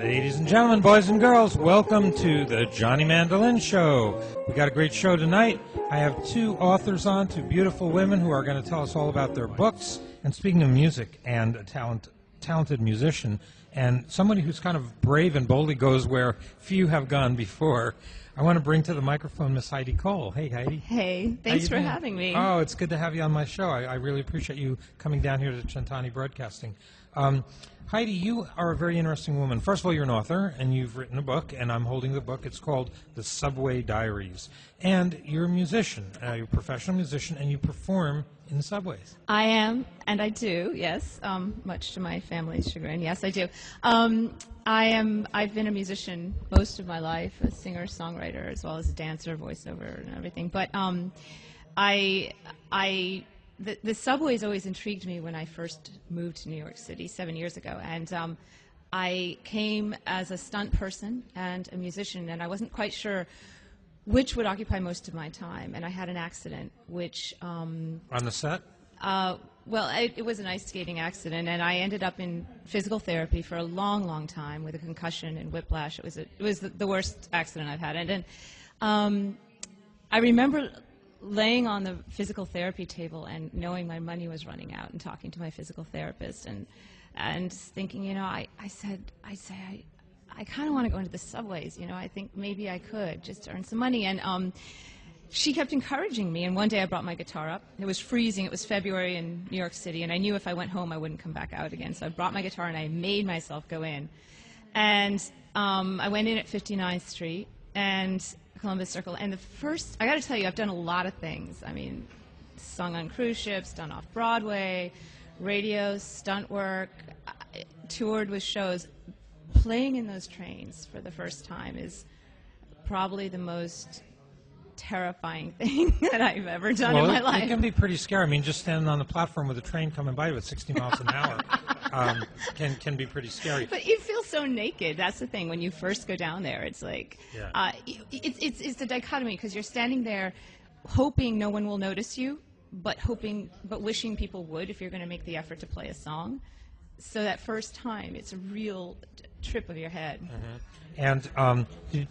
Ladies and gentlemen, boys and girls, welcome to the Johnny Mandolin Show. We got a great show tonight. I have two authors on, two beautiful women who are going to tell us all about their books. And speaking of music and a talented musician, and somebody who's kind of brave and boldly goes where few have gone before, I want to bring to the microphone Miss Heidi Kole. Hey, Heidi. Hey, thanks for having me. Oh, it's good to have you on my show. I really appreciate you coming down here to Centani Broadcasting. Heidi, you are a very interesting woman. First of all, you're an author, and you've written a book, and I'm holding the book. It's called The Subway Diaries. And you're a musician. You're a professional musician, and you perform in the subways. I am, and I do, yes, much to my family's chagrin. Yes, I do. I've been a musician most of my life, a singer, songwriter, as well as a dancer, voiceover, and everything. But the subways always intrigued me when I first moved to New York City 7 years ago. And I came as a stunt person and a musician, and I wasn't quite sure which would occupy most of my time. And I had an accident, which... on the set? Well, it was an ice skating accident, and I ended up in physical therapy for a long, long time with a concussion and whiplash. It was the worst accident I've had. And I remember laying on the physical therapy table and knowing my money was running out and talking to my physical therapist and thinking, you know, I said I kind of want to go into the subways. You know, I think maybe I could just earn some money. And she kept encouraging me, and one day I brought my guitar up. It was freezing. It was February in New York City, and I knew if I went home I wouldn't come back out again. So I brought my guitar, and I made myself go in. And I went in at 59th Street and Columbus Circle. And I got to tell you, I've done a lot of things. I mean, sung on cruise ships, done off-Broadway, radio, stunt work, toured with shows. Playing in those trains for the first time is probably the most terrifying thing that I've ever done in my life. It can be pretty scary. I mean, just standing on the platform with a train coming by you at 60 miles an hour can be pretty scary. But you feel so naked. That's the thing. When you first go down there, it's like, it's the dichotomy, because you're standing there hoping no one will notice you, but wishing people would if you're going to make the effort to play a song. So that first time, it's a real trip of your head. Mm-hmm. And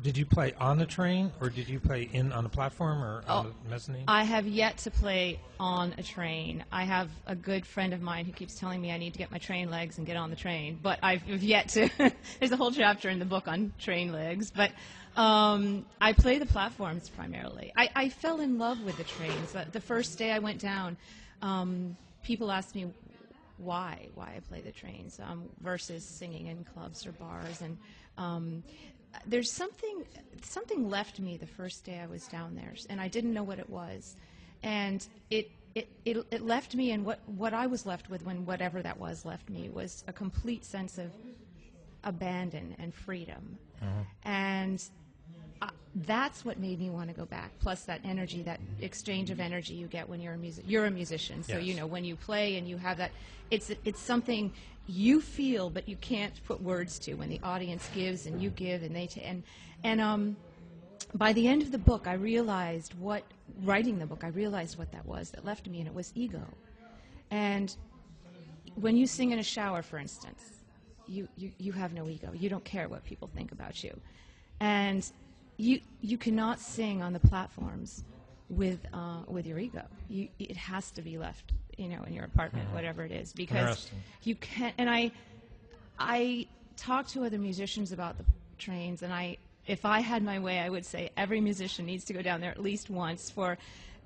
did you play on the train, or did you play on the platform, or on the mezzanine? I have yet to play on a train. I have a good friend of mine who keeps telling me I need to get my train legs and get on the train, but I've yet to. There's a whole chapter in the book on train legs, but I play the platforms primarily. I fell in love with the trains. The first day I went down, people asked me why I play the trains versus singing in clubs or bars, and there's something left me the first day I was down there, and I didn't know what it was, and it left me, and what I was left with when whatever that was left me was a complete sense of abandon and freedom, and that's what made me want to go back. Plus that energy, that exchange of energy you get when you're a musician. So you know, when you play and you have that, it's something you feel, but you can't put words to. When the audience gives and you give, and they and by the end of the book, I realized writing the book, I realized what that was that left me, and it was ego. And when you sing in a shower, for instance, you have no ego. You don't care what people think about you, and you cannot sing on the platforms with your ego. It has to be left, you know, in your apartment, whatever it is, because you can't. And I talk to other musicians about the trains, and if I had my way, I would say every musician needs to go down there at least once for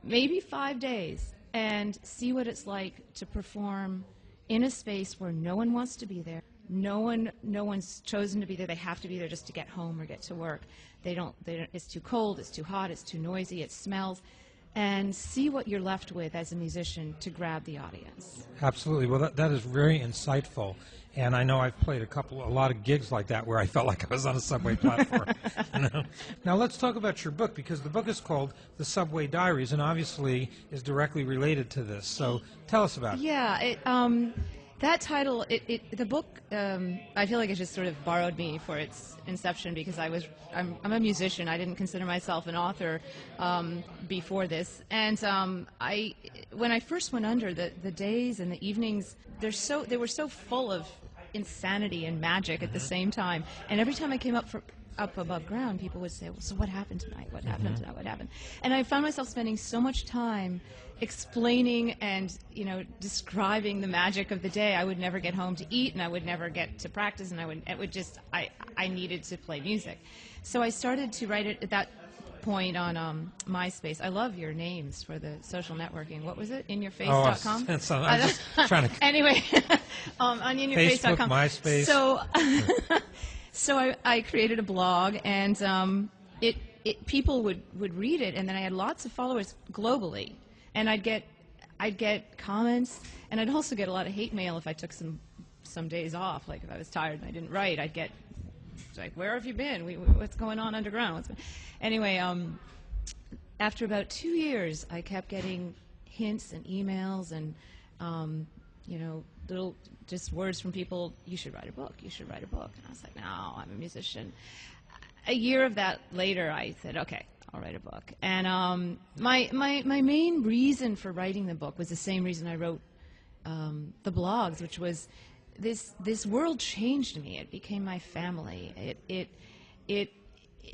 maybe 5 days and see what it's like to perform in a space where no one wants to be there. No one's chosen to be there. They have to be there just to get home or get to work. They don't. It's too cold. It's too hot. It's too noisy. It smells. And see what you're left with as a musician to grab the audience. Absolutely. Well, that is very insightful. And I know I've played a lot of gigs like that where I felt like I was on a subway platform. You know? Now let's talk about your book, because the book is called The Subway Diaries, and obviously is directly related to this. So tell us about it. Yeah. That title, the book, I feel like it just sort of borrowed me for its inception, because I'm a musician. I didn't consider myself an author before this, and when I first went under, the days and the evenings, they were so full of insanity and magic at the same time. And every time I came up above ground, people would say, well, so what happened tonight? What happened tonight? What happened? And I found myself spending so much time explaining and, describing the magic of the day. I would never get home to eat, and I would never get to practice, and I needed to play music. So I started to write it at that point on MySpace. I love your names for the social networking. What was it? InYourFace.com? Oh, I'm just trying to... Anyway, on InYourFace.com. Facebook, MySpace. So I created a blog, and people would read it, and then I had lots of followers globally, and I'd get comments, and I'd also get a lot of hate mail if I took some days off. Like if I was tired and I didn't write, I'd get like, where have you been? What's going on underground? Anyway, after about 2 years, I kept getting hints and emails and little just words from people, you should write a book, you should write a book. And I was like, no, I'm a musician. A year of that later, I said, okay, I'll write a book. And my main reason for writing the book was the same reason I wrote the blogs, which was this world changed me. It became my family.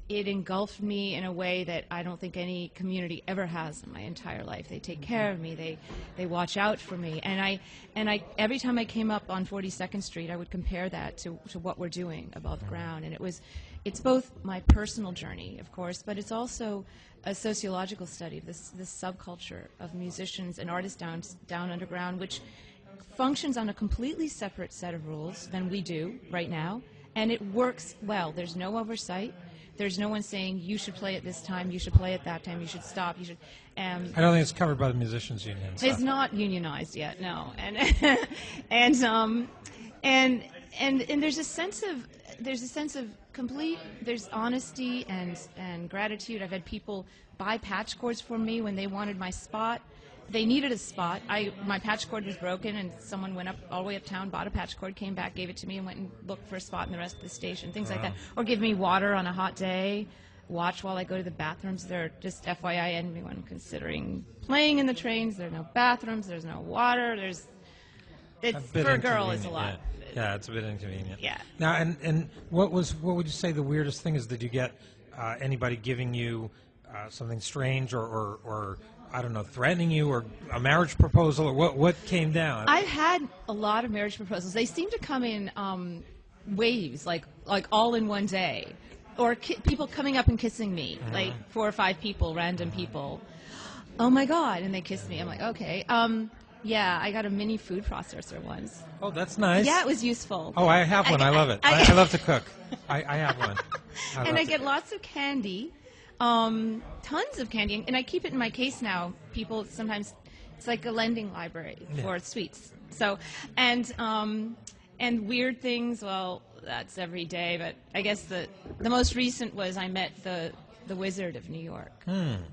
It engulfed me in a way that I don't think any community ever has in my entire life. They take care of me. They watch out for me. And I every time I came up on 42nd Street, I would compare that to what we're doing above ground. And it's both my personal journey, of course, but it's also a sociological study of this subculture of musicians and artists down underground, which functions on a completely separate set of rules than we do right now, and it works well. There's no oversight. There's no one saying you should play at this time, you should play at that time, you should stop, you should. I don't think it's covered by the musicians union. So. It's not unionized yet, no. And there's a sense of complete. There's honesty and gratitude. I've had people buy patch cords for me when they wanted my spot. They needed a spot. My patch cord was broken, and someone went up all the way uptown, bought a patch cord, came back, gave it to me, and went and looked for a spot in the rest of the station, things like that. Or give me water on a hot day, watch while I go to the bathrooms. They're just FYI, anyone considering playing in the trains, there are no bathrooms, there's no water, for a girl, it's a lot. Yeah, it's a bit inconvenient. Yeah. Now, and what would you say the weirdest thing is? Did you get anybody giving you something strange or I don't know, threatening you, or a marriage proposal, or what came down? I've had a lot of marriage proposals. They seem to come in waves, like all in one day, or people coming up and kissing me, like 4 or 5 people, random people. Oh my God! And they kiss me. I'm like, okay. Yeah, I got a mini food processor once. Oh, that's nice. Yeah, it was useful. Oh, I have one. I love it. I love to cook. I have one. I get lots of candy. Tons of candy, and I keep it in my case now. People sometimes, it's like a lending library for sweets. So, and weird things. Well, that's every day. But I guess the most recent was I met the Wizard of New York.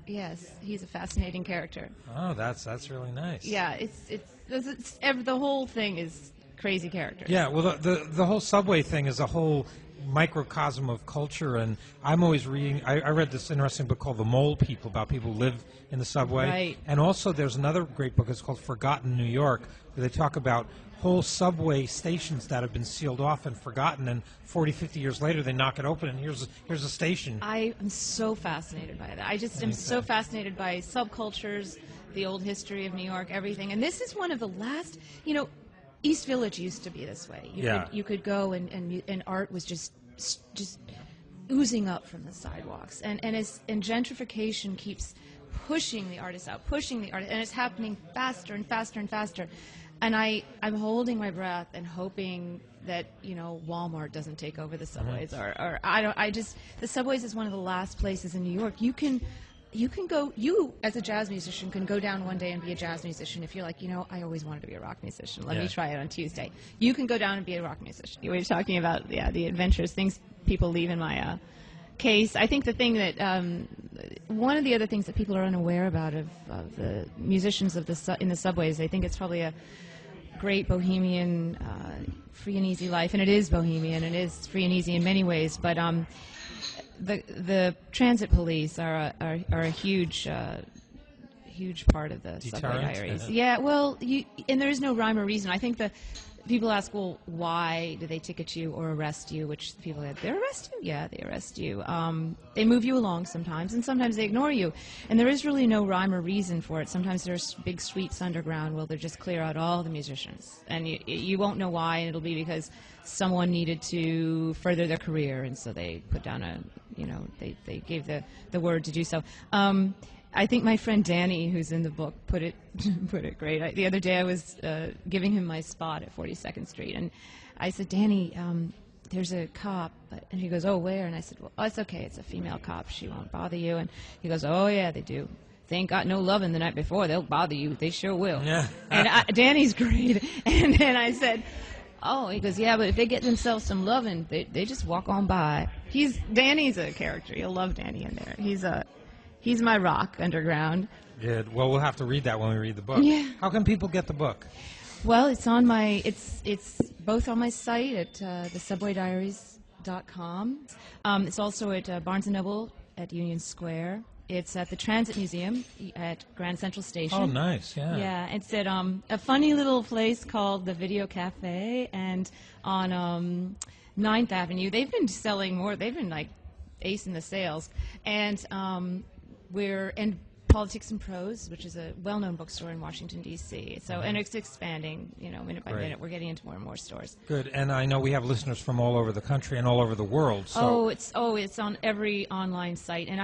Yes, he's a fascinating character. Oh, that's really nice. Yeah, it's the whole thing is crazy characters. Yeah, well, the whole subway thing is a whole microcosm of culture, and I'm always reading. I read this interesting book called The Mole People, about people who live in the subway. Right. And also there's another great book. It's called Forgotten New York, where they talk about whole subway stations that have been sealed off and forgotten, and 40, 50 years later they knock it open and here's a station. I am so fascinated by that. I just am so fascinated by subcultures, the old history of New York, everything. And this is one of the last, East Village used to be this way. You could go and art was just oozing up from the sidewalks, and gentrification keeps pushing the artists out, and it's happening faster and faster and faster. And I'm holding my breath and hoping that Walmart doesn't take over the subways, or the subways is one of the last places in New York you as a jazz musician can go down one day and be a jazz musician if you're like, I always wanted to be a rock musician. Let me try it on Tuesday. You can go down and be a rock musician. We were talking about the adventurous things people leave in my case. I think the thing that one of the other things that people are unaware about of the musicians in the subways, they think it's probably a great bohemian, free and easy life, and it is bohemian, and it is free and easy in many ways, but the transit police are a huge part of the Subway Diaries. Yeah, well, and there is no rhyme or reason. I think people ask, well, why do they ticket you or arrest you? Which people say, they arrest you? Yeah, they arrest you. They move you along sometimes, and sometimes they ignore you. And there is really no rhyme or reason for it. Sometimes there's big suites underground where they just clear out all the musicians. And you won't know why, and it'll be because someone needed to further their career, and so they put down they gave the word to do so. I think my friend Danny, who's in the book, put it great. The other day I was giving him my spot at 42nd Street, and I said, Danny, there's a cop, and he goes, oh, where? And I said, well, it's okay, it's a female cop, she won't bother you. And he goes, oh, yeah, they do. If they ain't got no loving the night before, they'll bother you. They sure will. Yeah. And Danny's great. And then I said, oh, he goes, yeah, but if they get themselves some loving, they just walk on by. Danny's a character. You'll love Danny in there. He's my rock underground. Good. Well, we'll have to read that when we read the book. Yeah. How can people get the book? Well, it's on it's both on my site at thesubwaydiaries.com. It's also at Barnes & Noble at Union Square. It's at the Transit Museum at Grand Central Station. Oh, nice, yeah. Yeah, it's at a funny little place called the Video Cafe, and on 9th Avenue. They've been selling more. They've been, like, acing the sales. And we're in Politics and Prose, which is a well-known bookstore in Washington, D.C. So, and it's expanding, minute by minute. We're getting into more and more stores. Good. And I know we have listeners from all over the country and all over the world. So. It's on every online site. And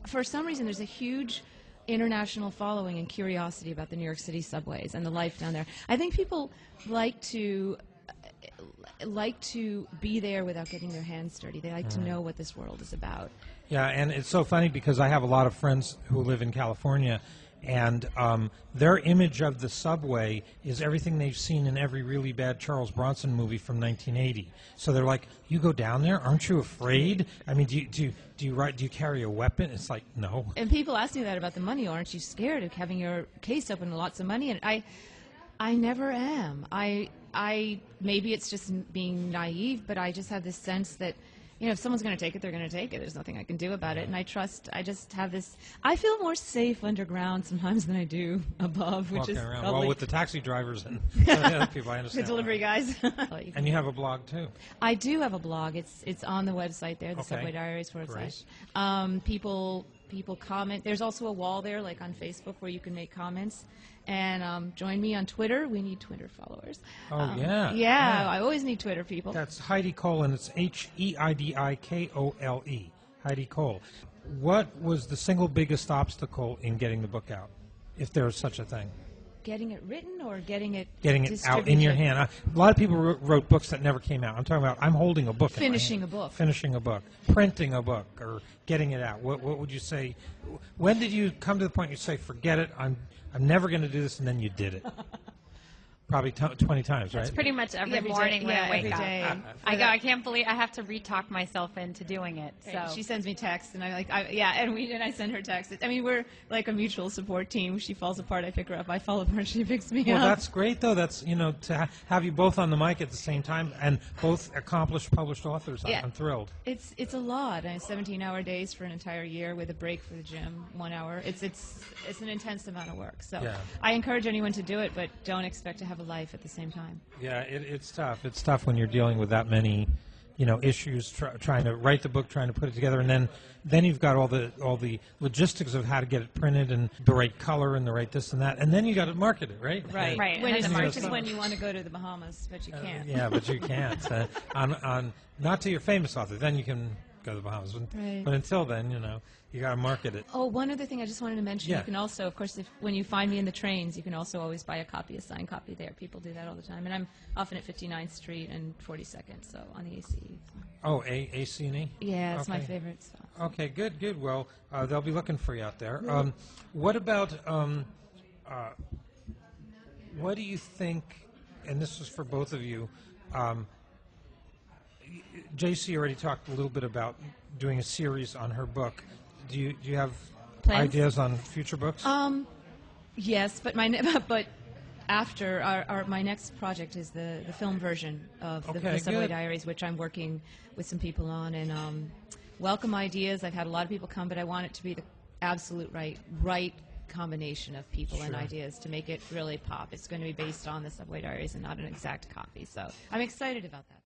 for some reason, there's a huge international following and curiosity about the New York City subways and the life down there. I think people like to be there without getting their hands dirty. They like to know what this world is about. Yeah, and it's so funny because I have a lot of friends who live in California, and their image of the subway is everything they've seen in every really bad Charles Bronson movie from 1980. So they're like, "You go down there? Aren't you afraid? I mean, do you carry a weapon?" It's like, no. And people ask me that about the money. Aren't you scared of having your case open with lots of money? And I never am. I maybe it's just being naive, but I just have this sense that, if someone's going to take it, they're going to take it. There's nothing I can do about it. And I just have this, I feel more safe underground sometimes than I do above, which Walking is around. probably... Well, with the taxi drivers and the other people, I understand. The delivery guys. And you have a blog, too. I do have a blog. It's on the website there, the Okay. Subway Diaries Great. / People comment. There's also a wall there, like on Facebook, where you can make comments. And join me on Twitter. We need Twitter followers. Oh, yeah. Yeah, I always need Twitter people. That's Heidi Kole, and it's HeidikOle. Heidi Kole. What was the single biggest obstacle in getting the book out, if there is such a thing? Getting it written or getting it out in your hand. A lot of people wrote books that never came out. I'm talking about I'm holding a book. Finishing a book. Finishing a book. Printing a book or getting it out. What would you say? When did you come to the point you say, forget it, I'm never going to do this, and then you did it? Probably 20 times, right? It's pretty much every morning day, when I wake every up. day. I can't believe I have to re-talk myself into doing it. So She sends me texts, and I'm like, and I send her texts. I mean, we're like a mutual support team. She falls apart, I pick her up. I fall apart, she picks me up. Well, that's great, though. That's, to have you both on the mic at the same time and both accomplished published authors. Yeah. I'm thrilled. It's a lot. 17-hour days for an entire year with a break for the gym, 1 hour. It's an intense amount of work. So Yeah. I encourage anyone to do it, but don't expect to have a life at the same time. Yeah, it's tough. It's tough when you're dealing with that many, issues, trying to write the book, trying to put it together, and then you've got all the logistics of how to get it printed and the right color and the right this and that, and then you got to market it, right? Right. When it's Which is when you want to go to the Bahamas, but you can't. Yeah, but you can't. On not to your famous author, then you can go to the Bahamas. But until then, you got to market it. Oh, one other thing I just wanted to mention. Yeah. You can also, of course, when you find me in the trains, you can also always buy a signed copy there. People do that all the time. And I'm often at 59th Street and 42nd, so on the AC. Oh, AC&E? Yeah, it's my Okay. favorite spot. Okay, good. Well, they'll be looking for you out there. What about, what do you think, and this is for both of you, JC already talked a little bit about doing a series on her book. Do you have Plans? ideas on future books? Yes, but after my next project is the film version of the Subway good. Diaries, which I'm working with some people on, and welcome ideas. I've had a lot of people come, but I want it to be the absolute right combination of people and Sure. ideas to make it really pop. It's going to be based on the Subway Diaries and not an exact copy. So I'm excited about that.